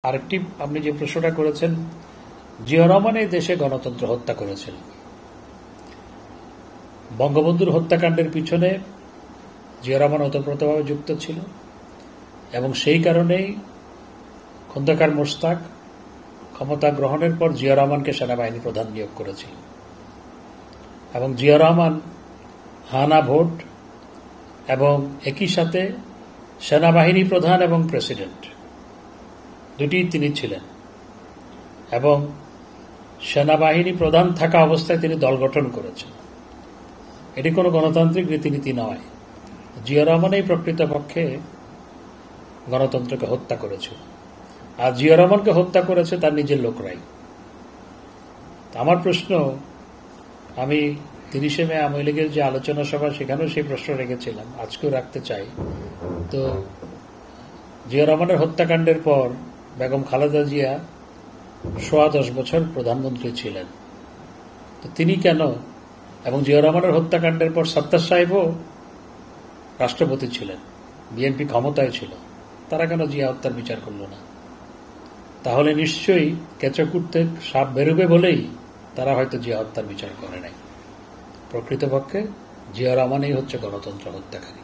আরেকটি আপনি যে প্রশ্নটা করেছেন, জিয়া রহমান এই দেশে গণতন্ত্র হত্যা করেছেন। বঙ্গবন্ধুর হত্যাকাণ্ডের পিছনে জিয়া রহমান ওতপ্রোতভাবে যুক্ত ছিল এবং সেই কারণেই খন্দকার মোশতাক ক্ষমতা গ্রহণের পর জিয়া রহমানকে সেনাবাহিনী প্রধান নিয়োগ করেছিল এবং জিয়া রহমান হানা ভোট এবং একই সাথে সেনাবাহিনী প্রধান এবং প্রেসিডেন্ট দুটিই তিনি ছিলেন এবং সেনাবাহিনী প্রধান থাকা অবস্থায় তিনি দল গঠন করেছেন। এটি কোনো গণতান্ত্রিক রীতিনীতি নয়। জিয়া রহমানই প্রকৃতপক্ষে গণতন্ত্রকে হত্যা করেছিল, আর জিয়া রহমানকে হত্যা করেছে তার নিজের লোকরাই। আমার প্রশ্ন, আমি 30 মে আওয়ামী লীগের যে আলোচনা সভা সেখানেও সেই প্রশ্ন রেখেছিলাম, আজকেও রাখতে চাই। তো জিয়া রহমানের হত্যাকাণ্ডের পর বেগম খালেদা জিয়া 10 বছর প্রধানমন্ত্রী ছিলেন, তো তিনি কেন, এবং জিয়া রহমানের হত্যাকাণ্ডের পর সত্তার সাহেবও রাষ্ট্রপতি ছিলেন, বিএনপি ক্ষমতায় ছিল, তারা কেন জিয়া হত্যার বিচার করল না? তাহলে নিশ্চয়ই কেঁচো কুটতে সাপ বেরোবে বলেই তারা হয়তো জিয়া হত্যার বিচার করে নাই। প্রকৃতপক্ষে জিয়া রহমানই হচ্ছে গণতন্ত্র হত্যাকারী।